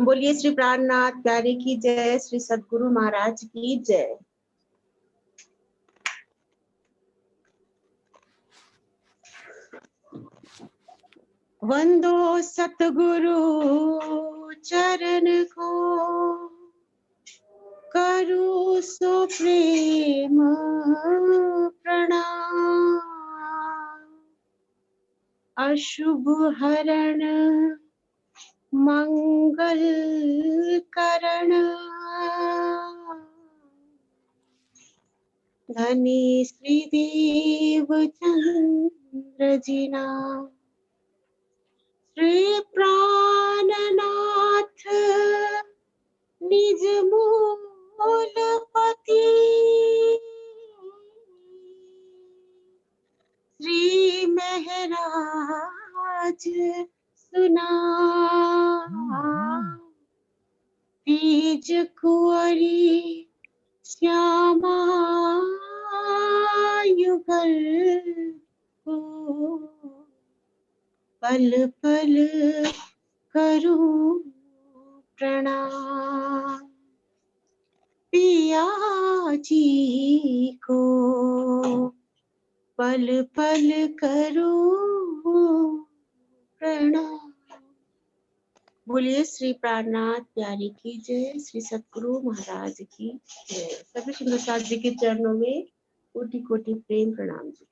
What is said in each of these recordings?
बोलिए श्री प्राणनाथ प्यारे की जय, श्री सद्गुरु महाराज की जय। वंदो सतगुरु चरण को, करू सो प्रेम प्रणाम। अशुभ हरण मंगल करण, धनी श्रीदेव चंद्र जिना। श्री प्राणनाथ निज मूलपति, श्री महराज सुना। तेज कुंवरी श्यामा युगल को, पल पल करूं प्रणाम। पिया जी को पल पल करूं प्रणाम। बोलिए श्री प्राणनाथ प्यारे की जय, श्री सतगुरु महाराज की जय। सभी श्री प्रसाद जी के चरणों में कोटि कोटि प्रेम प्रणाम जी।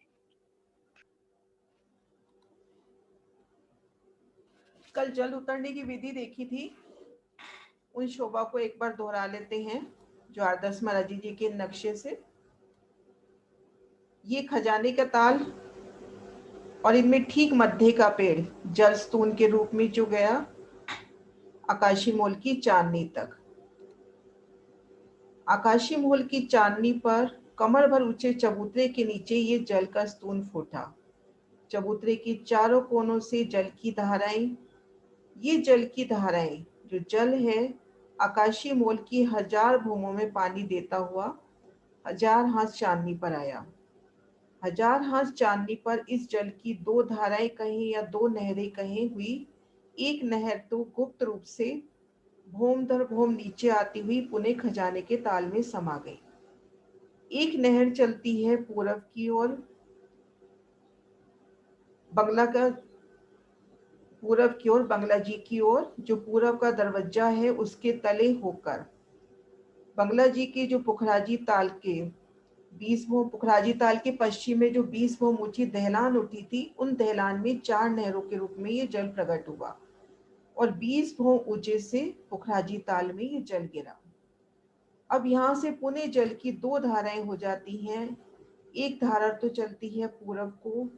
कल जल उतरने की विधि देखी थी, उन शोभा को एक बार दोहरा लेते हैं जो आरदास महाराज जी के नक्शे से। ये खजाने का ताल और इनमें ठीक मध्य का पेड़ जल स्तून के रूप में जो गया आकाशी मोल की चांदनी तक। आकाशी मोल की चांदनी पर कमर भर ऊंचे चबूतरे के नीचे ये जल का स्तून फूटा। चबूतरे के चारों कोनों से जल की धाराएं, ये जल की धाराएं जो जल है आकाशी मोल की 1000 भूमों में पानी देता हुआ 1000 हाथ चांदनी पर आया। 1000 हाथ चांदनी पर इस जल की 2 धाराएं कहें या 2 नहरें कहें हुई। एक नहर तो गुप्त रूप से भूम दर भूम नीचे आती हुई पुणे खजाने के ताल में समा गई। एक नहर चलती है पूरब की ओर, बंगला जी की ओर, जो पूरब का दरवाजा है उसके तले होकर। बंगला जी के जो पुखराजी ताल के 20 भों, पुखराजी ताल के पश्चिम में जो 20 भों ऊंची दहलान उठी थी, उन दहलान में 4 नहरों के रूप में ये जल प्रकट हुआ और 20 भों ऊंचे से पुखराजी ताल में ये जल गिरा। अब यहाँ से पुणे जल की 2 धाराएं हो जाती हैं। एक धारा तो चलती है पूरब को,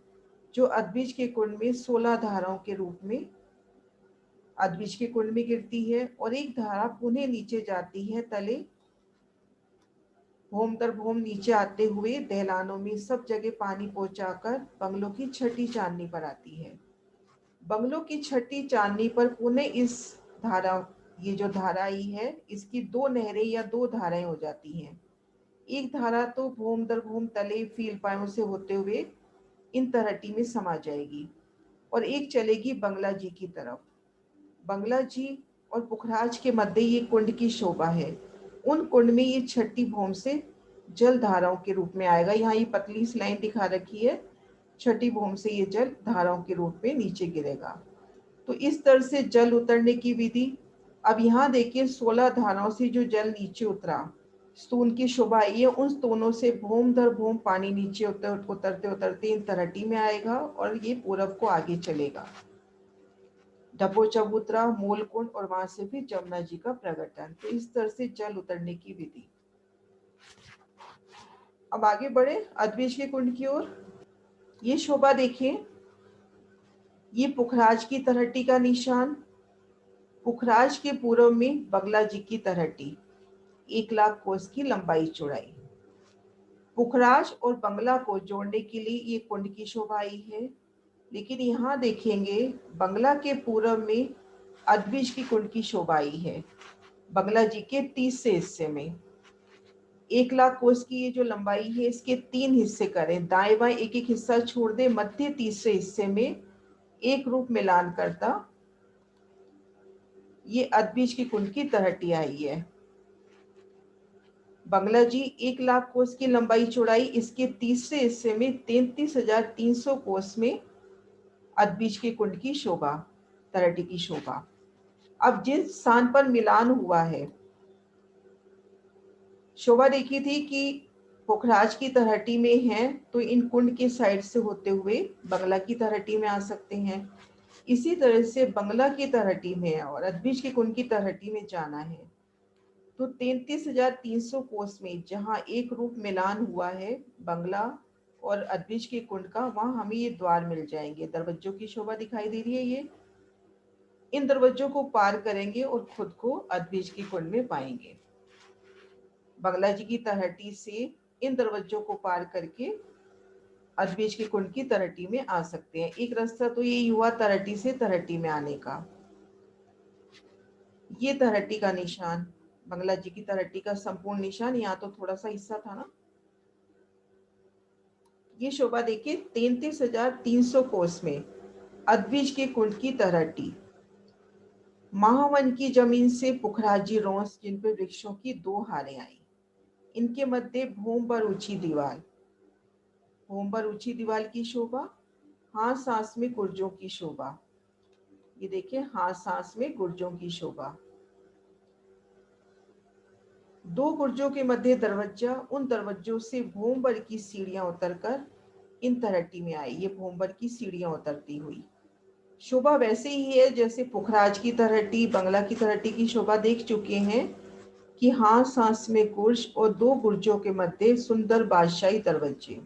जो अद्विज के कुंड में 16 धाराओं के रूप में अद्विज के कुंड में गिरती है, और एक धारा पुणे नीचे जाती है तले, भूम दर भूम नीचे आते हुए दहलानों में सब जगह पानी पहुंचाकर बंगलों की छठी चांदनी पर आती है। बंगलों की छठी चांदनी पर पुणे इस धारा, ये जो धारा आई है इसकी 2 नहरें या 2 धाराएं हो जाती हैं। एक धारा तो भूम दर भूम तले फील पायों से होते हुए इन तरहटी में समा जाएगी और एक चलेगी बंगला जी की तरफ। बंगला जी और पुखराज के मध्य ये कुंड की शोभा है। उन कुंड में ये छठी भूम से जल धाराओं के रूप में आएगा। यहाँ ये पतली सी लाइन दिखा रखी है, छठी भूम से ये जल धाराओं के रूप में नीचे गिरेगा। तो इस तरह से जल उतरने की विधि। अब यहाँ देखिए 16 धाराओं से जो जल नीचे उतरा, स्तून की शोभा आई है, उन स्तूनों से भूम दर भूम पानी नीचे उतरते उतरते इन तरहटी में आएगा और ये पूरब को आगे चलेगा। डबो चबूतरा, मूल कुंड और वहां से फिर जमुना जी का प्रगटन। तो इस तरह से जल उतरने की विधि। अब आगे बढ़े अद्विज के कुंड की ओर। ये शोभा देखिए, ये पुखराज की तरहटी का निशान। पुखराज के पूर्व में बंगला जी की तरहटी, 1 लाख कोस की लंबाई चौड़ाई। पुखराज और बंगला को जोड़ने के लिए ये कुंड की शोभा आई है। लेकिन यहाँ देखेंगे बंगला के पूर्व में अद्विज की कुंड की शोभा आई है, बंगला जी के 30 से हिस्से में। 1 लाख कोस की ये जो लंबाई है इसके 3 हिस्से करें, दाएं बाएं एक एक हिस्सा छोड़ दे, मध्य तीसरे हिस्से में एक रूप मिलान करता ये अदबीज की कुंड की तहटी आई है। बंगला जी 1,00,000 कोस की लंबाई चौड़ाई, इसके तीसरे हिस्से में 33,300 कोस में अदबीज की कुंड की शोभा, तलहटी की शोभा। अब जिस स्थान पर मिलान हुआ है, शोभा देखी थी कि पोखराज की तलहटी में है तो इन कुंड के साइड से होते हुए बंगला की तलहटी में आ सकते हैं। इसी तरह से बंगला की तलहटी में और अदबीज की कुंड की तलहटी में जाना है तो 33,300 कोस में जहां एक रूप मिलान हुआ है बंगला और अदबीज के कुंड का, वहां हमें ये द्वार मिल जाएंगे। दरवाजों की शोभा दिखाई दे रही है। ये इन दरवाजों को पार करेंगे और खुद को अदबीज की कुंड में पाएंगे। बंगला जी की तलहटी से इन दरवाजों को पार करके अदबीज की कुंड की तलहटी में आ सकते हैं। एक रास्ता तो ये हुआ तलहटी से तलहटी में आने का। ये तलहटी का निशान, बंगला जी की तलहटी का संपूर्ण निशान, यहाँ तो थोड़ा सा हिस्सा था ना। ये शोभा देखिए 33,300 कोस में अदबीज के कुंड की तलहटी। महावन की जमीन से पुखराजी रोंस, जिन पे वृक्षों की 2 हारें आई। इनके मध्य भूम पर ऊंची दीवार, भूम पर ऊंची दीवार की शोभा। हाथ सांस में गुर्जों की शोभा। ये देखिए हाथ सांस में गुर्जों की शोभा। 2 गुर्जों के मध्य दरवाजा, उन दरवाजों से भूमबर की सीढ़ियां उतरकर इन तलहटी में आई। ये भूमबर की सीढ़ियां उतरती हुई शोभा वैसे ही है जैसे पुखराज की तलहटी, बंगला की तलहटी की शोभा देख चुके हैं कि हाथ सांस में गुर्ज और 2 गुर्जों के मध्य सुंदर बादशाही दरवाजे।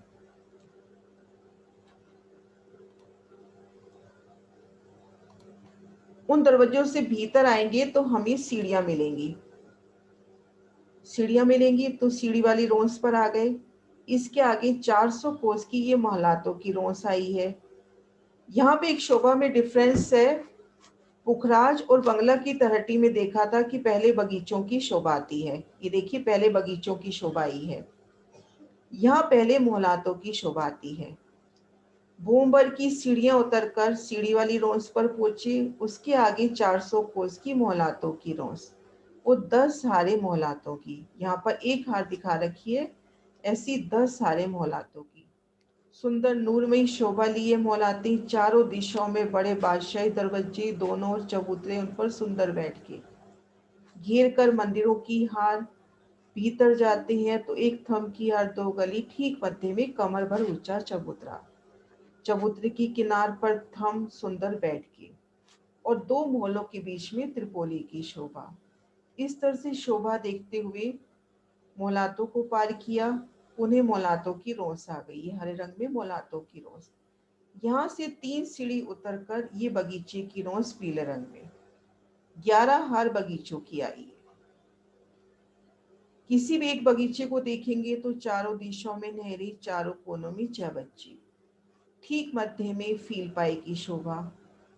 उन दरवाजों से भीतर आएंगे तो हमें सीढ़ियां मिलेंगी। सीढ़ियां मिलेंगी तो सीढ़ी वाली रोंस पर आ गए। इसके आगे 400 कोस की ये मोहलातों की रोंस आई है। यहाँ पे एक शोभा में डिफरेंस है। पुखराज और बंगला की तलहटी में देखा था कि पहले बगीचों की शोभा आती है। ये देखिए पहले बगीचों की शोभा आई है। यहाँ पहले मोहलातों की शोभा आती है। भूमबर की सीढ़ियां उतरकर सीढ़ी वाली रोंस पर पहुंचे। उसके आगे 400 कोस की मोहलातों की रोंस, वो 10 हारे मोहलातों की। यहाँ पर एक हार दिखा रखी है, ऐसी 10 हारे मोहलातों की। सुंदर नूरमयी शोभा लिए मोहलातें, चारों दिशाओं में बड़े बादशाही दरवाजे, दोनों ओर चबूतरे उन पर सुंदर बैठ के घेर कर मंदिरों की हार। भीतर जाते हैं तो एक थम की हार, 2 गली, ठीक मध्य में कमर भर ऊंचा चबूतरा। चबूतरे की किनार पर थम सुंदर बैठ के और 2 मोहलों के बीच में त्रिपोली की शोभा। इस तरह से शोभा देखते हुए मोहलातों को पार किया। उन्हें मोहलातों की रोंस आ गई है, हरे रंग में मोहलातों की रोंस। यहाँ से 3 सीढ़ी उतरकर ये बगीचे की रोंस पीले रंग में 11 हार बगीचों की आई है। किसी भी एक बगीचे को देखेंगे तो चारों दिशाओं में नहरी, चारों कोनों में चबच्ची, ठीक मध्य में फील पाए की शोभा।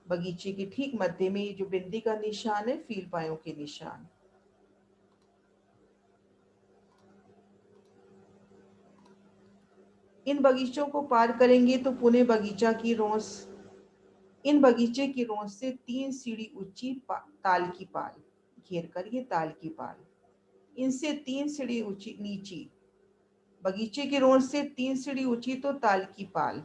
बगीचे के ठीक मध्य में जो बिंदी का निशान है, फील पायों के निशान। इन बगीचों को पार करेंगे तो पुणे बगीचा की रोंस। इन बगीचे की रोंस से 3 सीढ़ी ऊंची ताल की पाल घेर कर, ये ताल की पाल, इनसे 3 सीढ़ी ऊंची नीची। बगीचे की रोंस से 3 सीढ़ी ऊंची तो ताल की पाल,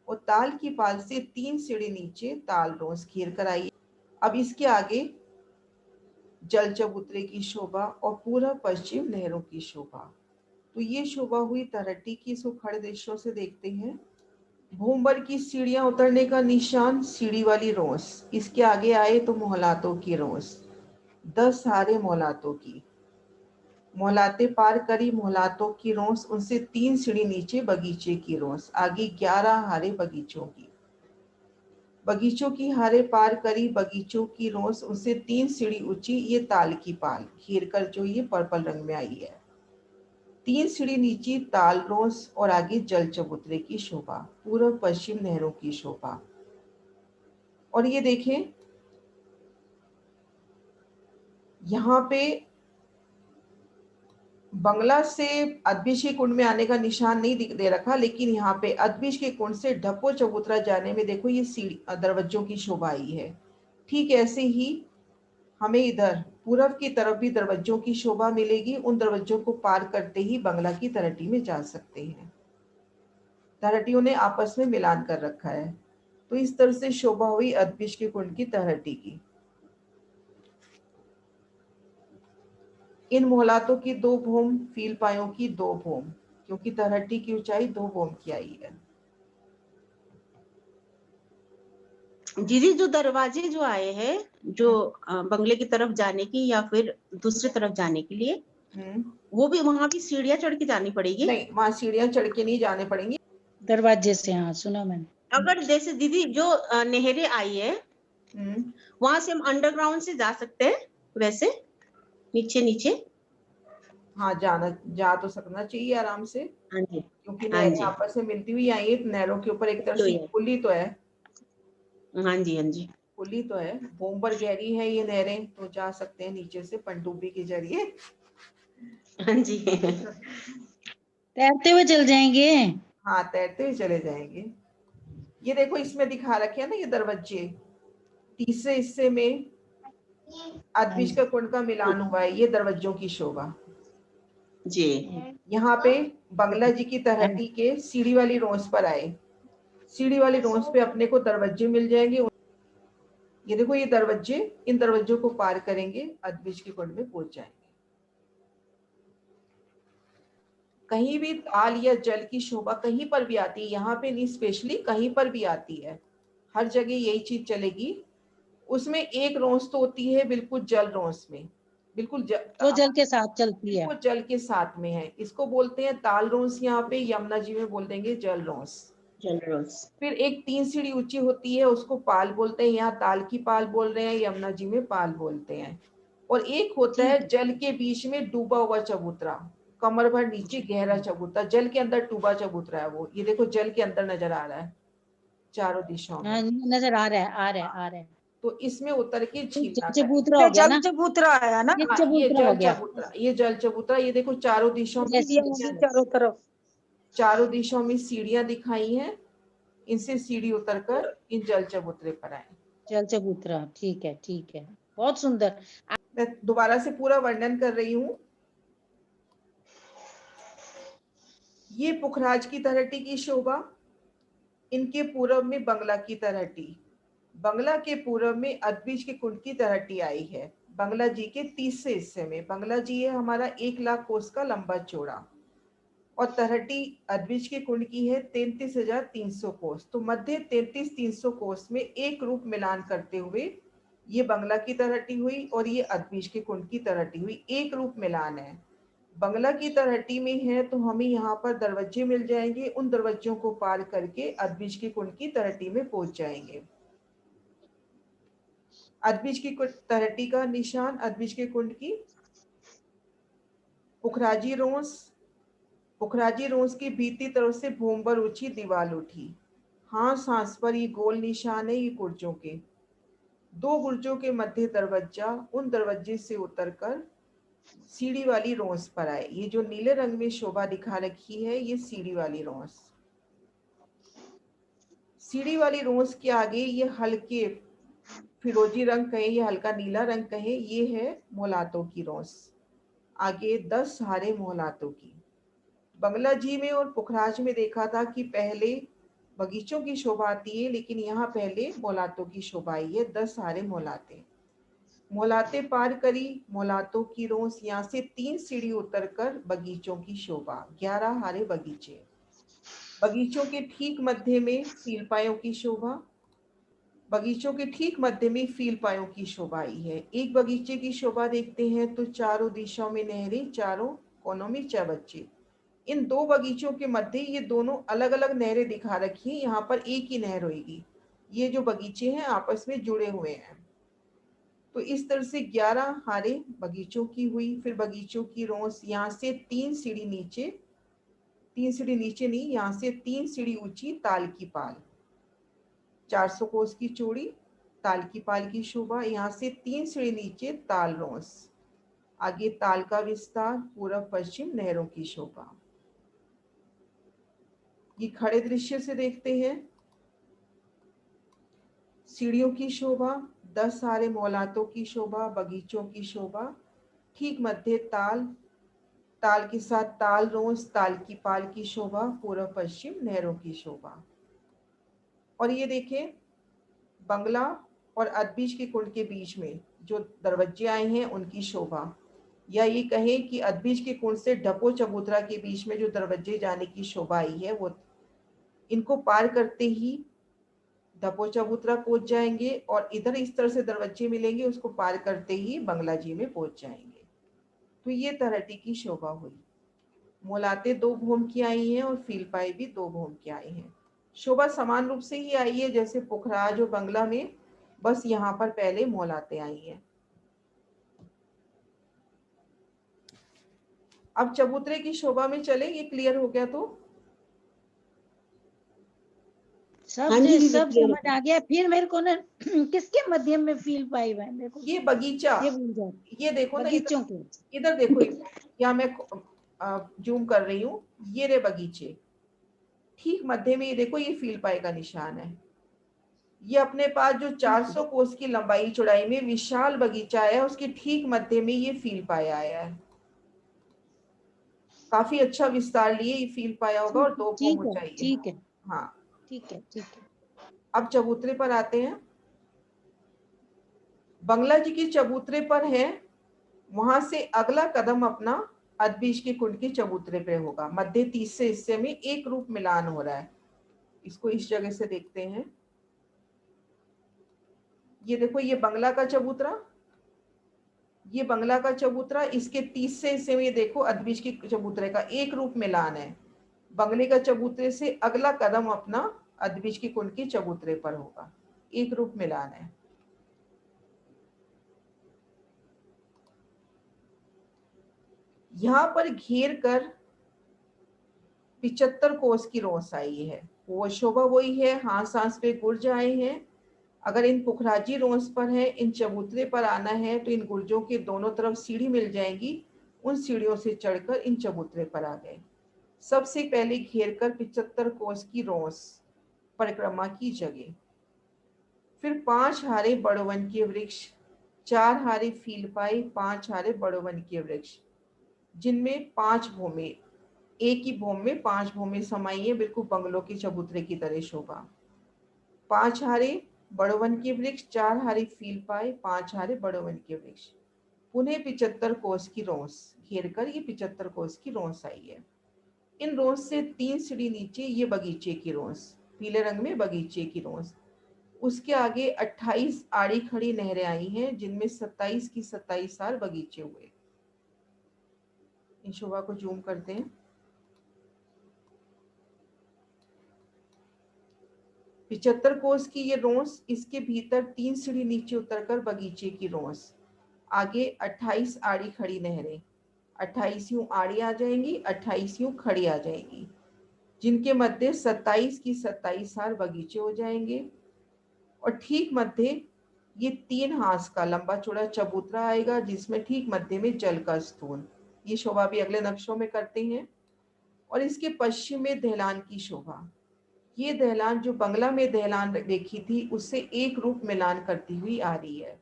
और ताल की पाल से 3 सीढ़ी नीचे ताल रोंस घेर कर आई। अब इसके आगे जल चबूतरे की शोभा और पूरा पश्चिम नहरों की शोभा। तो ये शोभा हुई तलहटी की। इसको खड़े दृश्यों से देखते हैं। भूमबर की सीढ़ियां उतरने का निशान, सीढ़ी वाली रोंस। इसके आगे आए तो मोहलातों की रोंस, 10 हारे मोहलातों की। मोहलाते पार करी, मोहलातों की रोंस, उनसे 3 सीढ़ी नीचे बगीचे की रोंस, आगे 11 हारे बगीचों की। बगीचों की हारे पार करी, बगीचों की रोंस, उनसे 3 सीढ़ी ऊंची ये ताल की पाल घेर कर, जो ये पर्पल रंग में आई है। 3 सीढ़ी नीची ताल रोंस और आगे जल चबूतरे की शोभा, पूर्व पश्चिम नहरों की शोभा। और ये देखें यहाँ पे बंगला से अदबीज के कुंड में आने का निशान नहीं दे रखा, लेकिन यहाँ पे अदबीज के कुंड से ढप्पो चबूतरा जाने में देखो ये सीढ़ी दरवाजों की शोभा आई है। ठीक ऐसे ही हमें इधर पूरब की तरफ भी दरवाजों की शोभा मिलेगी। उन दरवाजों को पार करते ही बंगला की तलहटी में जा सकते हैं। तलहटियों ने आपस में मिलान कर रखा है। तो इस तरह से शोभा हुई अदबिश के कुंड की तलहटी की। इन मोहलातों की 2 भूम, फील पायों की 2 भूम, क्योंकि तलहटी की ऊंचाई 2 भूम की आई है। दीदी जो दरवाजे जो आए हैं जो बंगले की तरफ जाने की या फिर दूसरी तरफ जाने के लिए, वो भी वहां भी सीढ़ियां चढ़ के जानी पड़ेगी? नहीं, वहां सीढ़ियां चढ़ के नहीं जाने पड़ेंगी। दरवाजे से, हाँ सुना मैंने। अगर जैसे दीदी जो नहरें आई है वहां से हम अंडरग्राउंड से जा सकते हैं वैसे नीचे नीचे? हाँ, जा तो सकना चाहिए आराम से, हाँ जी, क्योंकि हाँ नहरें जी, आपस में मिलती हुई आई है। नहरों के ऊपर एक तरह से पुली तो है। हाँ जी, हाँ जी, पुली तो है। भूमभर गहरी है ये नहरें, तो जा सकते हैं नीचे से पनडुब्बी के जरिए। हाँ जी। तैरते हुए चल जाएंगे। हाँ, तैरते हुए चले जाएंगे। ये देखो इसमें दिखा रखे हैं ना ये दरवाजे। तीसरे हिस्से में अदबिश का कुंड का मिलान हुआ है। ये दरवाजों की शोभा जी। यहाँ पे बंगला जी की तलहटी के सीढ़ी वाली रोंस पर आए। सीढ़ी वाली रोंस पे अपने को दरवाजे मिल जाएंगे। ये देखो ये दरवाजे, इन दरवाजों को पार करेंगे अदबिश के कुंड में पहुंच जाएंगे। कहीं भी ताल या जल की शोभा कहीं पर भी आती है, यहाँ पे नहीं, स्पेशली कहीं पर भी आती है। हर जगह यही चीज चलेगी। उसमें एक रोंस तो होती है बिल्कुल जल रोंस में, बिल्कुल वो जल के साथ चलती है। बिल्कुल जल के साथ में है। इसको बोलते हैं ताल रोंस। यहाँ पे यमुना जी में बोल देंगे जल रोंस। जल रोज। फिर एक 3 सीढ़ी ऊंची होती है, उसको पाल बोलते हैं। यहाँ ताल की पाल बोल रहे हैं, यमुना जी में पाल बोलते हैं। और एक होता है जल के बीच में डूबा हुआ चबूतरा, कमर भर नीचे गहरा चबूतरा, जल के अंदर डूबा चबूतरा है वो। ये देखो जल के अंदर नजर आ रहा है चारों दिशाओं में। हाँ, नजर आ रहा है, आ रहा है, आ रहा है। तो इसमें उतर के झीलना करें। चबूतरा हो गया ना, चबूतरा आया ना। ये हाँ, ये चबूतरा हो जल गया। चबूतरा, ये जल चबूतरा। ये देखो चारों दिशाओं में चारों तरफ। चारों दिशाओं में सीढ़ियां दिखाई हैं। इनसे सीढ़ी उतरकर इन जल चबूतरे पर आए। जल चबूतरा, ठीक है, ठीक है, बहुत सुंदर। मैं दोबारा से पूरा वर्णन कर रही हूँ। ये पुखराज की तलहटी की शोभा। इनके पूर्व में बंगला की तलहटी। बंगला के पूर्व में अदबिश के कुंड की तलहटी आई है। बंगला जी के तीसरे हिस्से में। बंगला जी है हमारा 1,00,000 कोस का लंबा चौड़ा, और तलहटी अदबिश के कुंड की है 33,300 कोस। तो मध्य 33,300 कोस में एक रूप मिलान करते हुए ये बंगला की तलहटी हुई और ये अदबिश के कुंड की तलहटी हुई। एक रूप मिलान है। बंगला की तलहटी में है तो हमें यहाँ पर दरवाजे मिल जाएंगे। उन दरवाजों को पार करके अदबिश के कुंड की तलहटी में पहुंच जाएंगे। अदबिश की तलहटी का निशान, अदबिश के कुंड की पुखराजी रोंस। पुखराजी रोंस की भीतरी तरफ से भूमभर ऊंची दीवार उठी। सांस पर ये गोल निशान है ये गुर्जों के। 2 गुर्जों के मध्य दरवाजा। उन दरवाजे से उतरकर सीढ़ी वाली रोंस पर आए। ये जो नीले रंग में शोभा दिखा रखी है ये सीढ़ी वाली रोंस। सीढ़ी वाली रोंस के आगे ये हल्के फिरोजी रंग कहे या हल्का नीला रंग कहे, ये है मोहलातों की रोंस। आगे 10 हारे मोहलातों की। बंगला जी में और पुखराज में देखा था कि पहले बगीचों की शोभा आती है, लेकिन यहाँ पहले मोहलातों की शोभा आई है। 10 हारे मोहलाते। मोहलाते पार करी मोहलातों की रोंस। यहाँ से 3 सीढ़ी उतरकर बगीचों की शोभा। 11 हारे बगीचे। बगीचों के ठीक मध्य में फीलपायों की शोभा। बगीचों के ठीक मध्य में फीलपायों की शोभा आई है। एक बगीचे की शोभा देखते हैं तो चारों दिशाओं में नहरें, चारों कोनों में चबच्चे। इन 2 बगीचों के मध्य ये दोनों अलग अलग नहरें दिखा रखी हैं। यहाँ पर एक ही नहर होगी। ये जो बगीचे हैं आपस में जुड़े हुए हैं। तो इस तरह से 11 हारे बगीचों की हुई। फिर बगीचों की रोंस। यहाँ से 3 सीढ़ी नीचे, 3 सीढ़ी नीचे नहीं, यहाँ से 3 सीढ़ी ऊंची ताल की पाल, 400 कोस की चौड़ी ताल की पाल की शोभा। यहाँ से 3 सीढ़ी नीचे ताल रोंस। आगे ताल का विस्तार, पूर्व पश्चिम नहरों की शोभा। ये खड़े दृश्य से देखते हैं। सीढ़ियों की शोभा, 10 हारे मौलातों की शोभा, बगीचों की शोभा, ठीक मध्य ताल, ताल के साथ ताल रोस, ताल की पाल की शोभा, पूर्व पश्चिम नहरों की शोभा। और ये देखें बंगला और अदबीज के कुंड के बीच में जो दरवाजे आए हैं उनकी शोभा, या ये कहें कि अदबीज के कुंड से ढपो चबूतरा के बीच में जो दरवाजे जाने की शोभा आई है, वो इनको पार करते ही ढपो चबूतरा पहुंच जाएंगे और इधर इस तरह से दरवाजे मिलेंगे, उसको पार करते ही बंगला जी में पहुंच जाएंगे। तो ये तराटी की शोभा हुई। मोलाते 2 भूम की आई हैं और फीलपाई भी 2 भूम की आई हैं। शोभा समान रूप से ही आई है जैसे पुखराज और बंगला में, बस यहाँ पर पहले मोलाते आई हैं। अब चबूतरे की शोभा में चले, ये क्लियर हो गया? तो सब हाँ जी, सब clear समझ आ गया। फिर मेरे को ना किसके मध्यम में फील पाई है मेरे को, ये बगीचा, ये भूल जाओ। ये देखो ना, बगीचों के इधर देखो, यहाँ मैं जूम कर रही हूँ, ये रे बगीचे, ठीक मध्य में ये देखो, ये फील पाई का निशान है। ये अपने पास जो 400 कोस की लंबाई चौड़ाई में विशाल बगीचा है, उसके ठीक मध्य में ये फील पाया आया है। काफी अच्छा विस्तार लिए ये फील पाया होगा और 2 भूम ऊंचाई है। ठीक है, हाँ, ठीक है, ठीक है। अब चबूतरे पर आते हैं। बंगला जी की चबूतरे पर है, वहां से अगला कदम अपना अदबीज के कुंड के चबूतरे पे होगा। मध्य तीसरे हिस्से में एक रूप मिलान हो रहा है। इसको इस जगह से देखते हैं। ये देखो, ये बंगला का चबूतरा, ये बंगला का चबूतरा, इसके तीसरे हिस्से में ये देखो अदबीज के चबूतरे का एक रूप मिलान है। बंगले का चबूतरे से अगला कदम अपना अदबीज के कुंड के चबूतरे पर होगा, एक रूप मिलान है। यहां पर घेर कर 75 कोस की रोस आई है। वो शोभा वही है, हाथ सांस पे गुर्ज आए हैं। अगर इन पुखराजी रोस पर है, इन चबूतरे पर आना है, तो इन गुर्जों के दोनों तरफ सीढ़ी मिल जाएगी। उन सीढ़ियों से चढ़कर इन चबूतरे पर आ गए। सबसे पहले घेर कर 75 कोस की रोस परिक्रमा की जगह, फिर 5 हारे बड़वन के वृक्ष, 4 हारे फीलपाई, 5 हारे बड़वन के वृक्ष, जिनमें 5 भूमि, एक ही भूमि में 5 भूमि समाई है, बिल्कुल बंगलों के चबूतरे की तरह शोभा। 5 हारे बड़वन के वृक्ष, 4 हारे फीलपाई, 5 हारे बड़वन के वृक्ष, पुनः 75 कोस की रोस घेर कर ये 75 कोस की रोस आई है। इन रोस से 3 सीढ़ी नीचे ये बगीचे की रोस, पीले रंग में बगीचे की रोस। उसके आगे 28 आड़ी खड़ी नहरें आई हैं, जिनमें 27 की 27 साल बगीचे हुए। इन शोभा को जूम करते हैं। 75 कोस की ये रोस, इसके भीतर 3 सीढ़ी नीचे उतरकर बगीचे की रोस, आगे 28 आड़ी खड़ी नहरें, 28 यूं आड़ी आ जाएंगी, 28 यूं खड़ी आ जाएंगी, जिनके मध्य 27 की 27 साल बगीचे हो जाएंगे। और ठीक मध्य ये 3 हाथ का लंबा चौड़ा चबूतरा आएगा, जिसमें ठीक मध्य में जल का स्तून। ये शोभा भी अगले नक्शों में करते हैं। और इसके पश्चिम में दहलान की शोभा। ये दहलान जो बंगला में दहलान देखी थी, उससे एक रूप मिलान करती हुई आ रही है।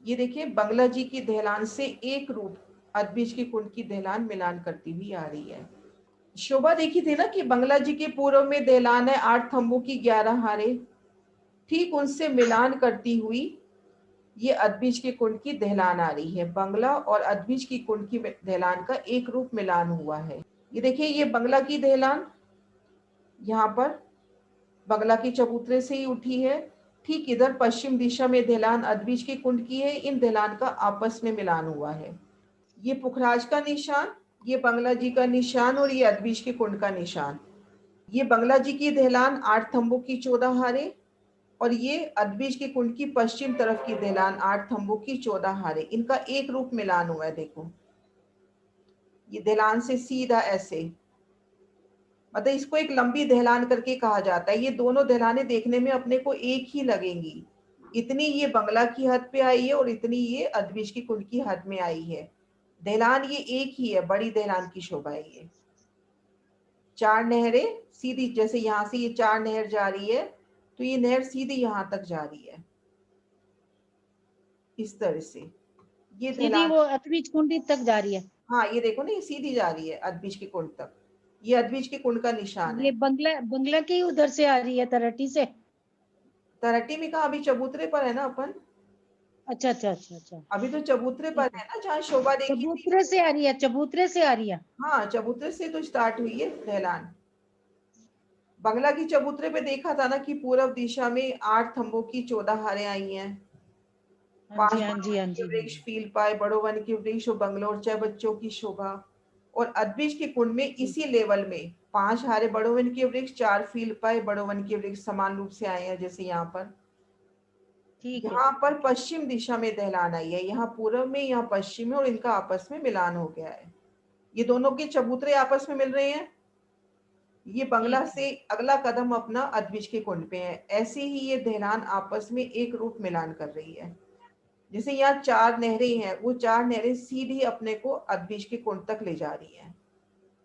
ये देखिए, बंगला जी की दहलान से एक रूप अदबीज की कुंड की दहलान मिलान करती हुई आ रही है। शोभा देखी थी ना कि बंगला जी के पूर्व में दहलान है 8 थंबों की 11 हारे, ठीक उनसे मिलान करती हुई ये अदबीज के कुंड की दहलान आ रही है। बंगला और अदबीज की कुंड की दहलान का एक रूप मिलान हुआ है। ये देखिए, ये बंगला की दहलान यहाँ पर बंगला के चबूतरे से ही उठी है। ठीक इधर पश्चिम दिशा में दहलान अदबीज के कुंड की है। इन दहलान का आपस में मिलान हुआ है। ये पुखराज का निशान, ये बंगला जी का निशान और ये अदबीज के कुंड का निशान। ये बंगला जी की दहलान 8 थंबों की 14 हारे और ये अदबीज के कुंड की पश्चिम तरफ की दहलान 8 थंबों की 14 हारे। इनका एक रूप मिलान हुआ है। देखो, ये दहलान से सीधा ऐसे, मतलब इसको एक लंबी दहलान करके कहा जाता है। ये दोनों दहलानें देखने में अपने को एक ही लगेंगी। इतनी ये बंगला की हद पे आई है और इतनी ये अदबीज की कुंड की हद में आई है। दहलान ये एक ही है, बड़ी दहलान की शोभा है ये। 4 नहरें सीधी, जैसे यहाँ से ये 4 नहर जा रही है तो ये नहर सीधी यहाँ तक जा रही है, इस तरह से ये सीधी ढलान। वो अतवीज कुंडी तक जा रही है। हाँ ये देखो ना, ये सीधी जा रही है अदबीज के कुंड तक, ये अदबीज के कुंड का निशान ये है। बंगला की उधर से आ रही है, तरटी से। तरटी में कहा, अभी चबूतरे पर है ना अपन। अच्छा अच्छा अच्छा अच्छा, अभी तो चबूतरे पर ठीक है है। ना, जहाँ शोभा देखी थी। चबूतरे से आ रही है, चबूतरे से आ रही है। हाँ चबूतरे से तो स्टार्ट हुई है ढलान। बंगला की चबूतरे पे देखा था ना कि पूर्व दिशा में 8 थंबों की 14 हारें आई हैं। हाँ 5 जी हाँ बड़ों जी वन हाँ के जी हाँ वृक्ष, जी। फील पाए, बड़ों वन के वृक्ष और बंगलों और 6 बच्चों की शोभा। और अदबीज के कुंड में ठीक, इसी लेवल में 5 हारे बड़ों वन के वृक्ष, 4 फील पाए बड़ों वन के वृक्ष समान रूप से आए हैं, जैसे यहाँ पर। ठीक है। यहाँ पर पश्चिम दिशा में दहलान आई है, यहाँ पूर्व में, यहाँ पश्चिम में, और इनका आपस में मिलान हो गया है। ये दोनों के चबूतरे आपस में मिल रहे हैं। ये बंगला ठीक है। से अगला कदम अपना अदबीज के कुंड पे है। ऐसे ही ये दहलान आपस में एक रूप मिलान कर रही है। जैसे यहाँ 4 नहरें हैं, वो 4 नहरें सीधी अपने को अदबीज के कुंड तक ले जा रही हैं।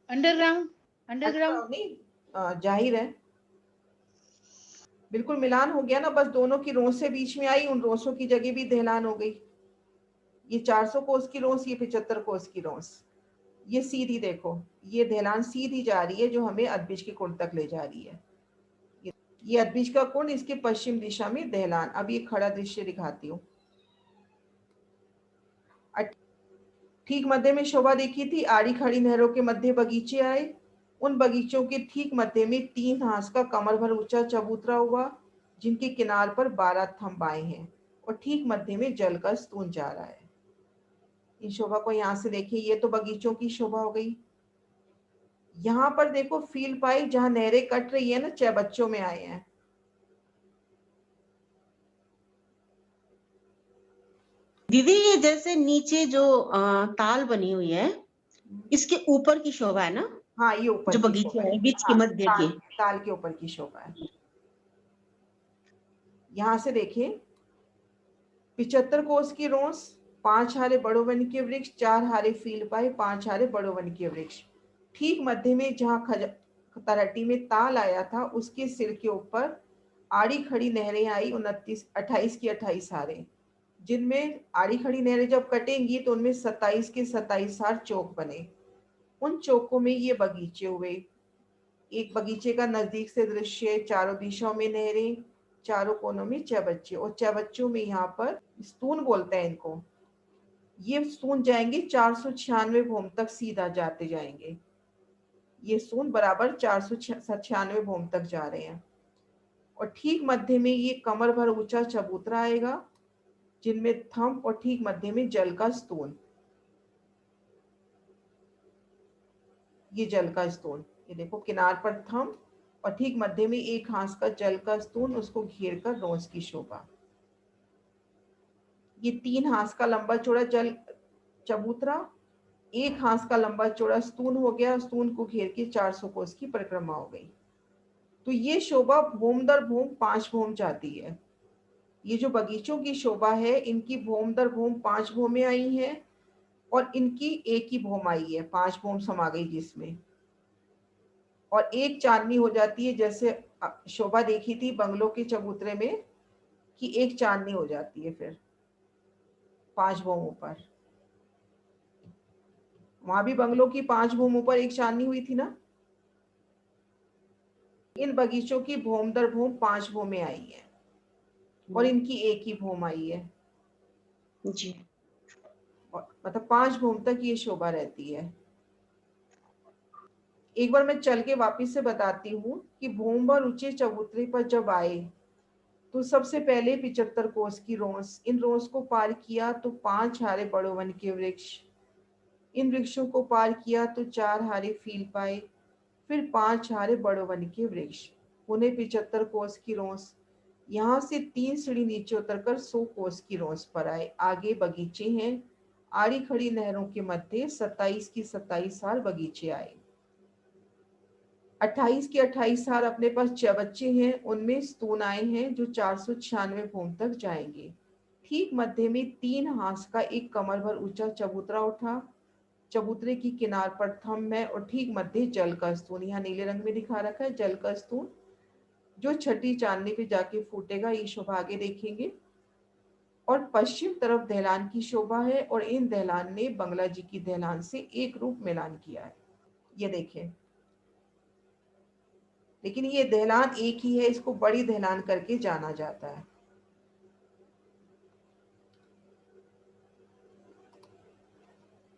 Underground, underground. नहीं, जाहिर है, बिल्कुल मिलान हो गया ना। बस दोनों की रोसें बीच में आई, उन रोसों की जगह भी दहलान हो गई। ये 400 कोस की रोस, ये 75 कोस की रोस, ये सीधी देखो, ये दहलान सीधी जा रही है जो हमें अदबीज के कुंड तक ले जा रही है। ये अदबीज का कुंड, इसके पश्चिम दिशा में दहलान। अब ये खड़ा दृश्य दिखाती हूँ। ठीक मध्य में शोभा देखी थी, आड़ी खड़ी नहरों के मध्य बगीचे आए। उन बगीचों के ठीक मध्य में 3 हाथ का कमर भर ऊंचा चबूतरा हुआ, जिनके किनार पर 12 थंब आए हैं, और ठीक मध्य में जल का स्तून जा रहा है। इन शोभा को यहाँ से देखिए, ये तो बगीचों की शोभा हो गई। यहाँ पर देखो फील पाई, जहाँ नहरें कट रही है ना, 6 बच्चों में आए हैं। दीदी ये जैसे नीचे जो ताल बनी हुई है, इसके ऊपर की शोभा है ना, हाँ ये ऊपर जो की बगीचे शोभा है। है बीच के हाँ मध्य की। ताल के ऊपर की शोभा है। यहाँ से देखिए, 75 कोस की रोस, 5 हारे बड़ो वन के वृक्ष, 4 हारे फील पाए, 5 हारे बड़ो वन के वृक्ष। ठीक मध्य में जहाँ तरहटी में ताल आया था, उसके सिर के ऊपर आड़ी खड़ी नहरें आई, 28 की 28 हारे, जिनमें आड़ी खड़ी नहरें जब कटेंगी तो उनमें 27 के 27 हार चौक बने। उन चौकों में ये बगीचे हुए। एक बगीचे का नजदीक से दृश्य, चारों दिशाओं में नहरें, चारों कोनों में 6 बच्चे, और 6 बच्चों में यहाँ पर स्तून बोलते हैं इनको। ये स्तून जाएंगे 496 भूम तक, सीधा जाते जाएंगे। ये स्तून बराबर 496 भूम तक जा रहे हैं। और ठीक मध्य में ये कमर भर ऊंचा चबूतरा आएगा, जिनमें थंब, और ठीक मध्य में जल का स्तून। ये जल का स्तून, ये देखो किनार पर थंब, और ठीक मध्य में एक हाथ का जल का स्तून, उसको घेर कर रोज की शोभा। ये 3 हाथ का लंबा चौड़ा जल चबूतरा, 1 हाथ का लंबा चौड़ा स्तून हो गया। स्तून को घेर के 400 कोस की परिक्रमा हो गई। तो ये शोभा भूम दर भूम 5 भूम जाती है। ये जो बगीचों की शोभा है, इनकी भूम दर भूम 5 भूमें आई हैं, और इनकी एक ही भूम आई है, 5 भूम समा गई जिसमें, और एक चांदनी हो जाती है। जैसे शोभा देखी थी बंगलों के चबूतरे में कि एक चांदनी हो जाती है, फिर 5 भूमों पर। वहां भी बंगलों की 5 भूमों पर एक चांदनी हुई थी ना। इन बगीचों की भूम दर भूम 5 भूमें आई है, और इनकी एक ही भूम आई है। जी। और मतलब 5 भूम तक ये शोभा रहती है। एक बार मैं चल के वापिस से बताती हूँ कि भूम भर ऊंचे चबूतरे पर जब आए तो सबसे पहले 75 कोस की रोस, इन रोस को पार किया तो 5 हारे बड़ो वन के वृक्ष, इन वृक्षों को पार किया तो 4 हारे फील पाए, फिर 5 हारे बड़ो वन के वृक्ष, उन्हें 75 कोस की रोस। यहाँ से 3 सीढ़ी नीचे उतरकर 100 कोस की रोस पर आए। आगे बगीचे हैं, आड़ी खड़ी नहरों के मध्य 27 की 27 हार बगीचे आए। 28 के 28 हार अपने पास 6 बच्चे हैं, उनमें स्तून आए हैं जो 496 भूम तक जाएंगे। ठीक मध्य में 3 हाथ का एक कमर भर ऊंचा चबूतरा उठा, चबूतरे की किनार पर थंब है और ठीक मध्य जल का स्तून, यहाँ नीले रंग में दिखा रखा है जल का स्तून, जो छठी चांदनी पे जाके फूटेगा। ये शोभा आगे देखेंगे। और पश्चिम तरफ दहलान की शोभा है और इन दहलान ने बंगला जी की दहलान से एक रूप मिलान किया है। ये देखें, लेकिन ये दहलान एक ही है, इसको बड़ी दहलान करके जाना जाता है।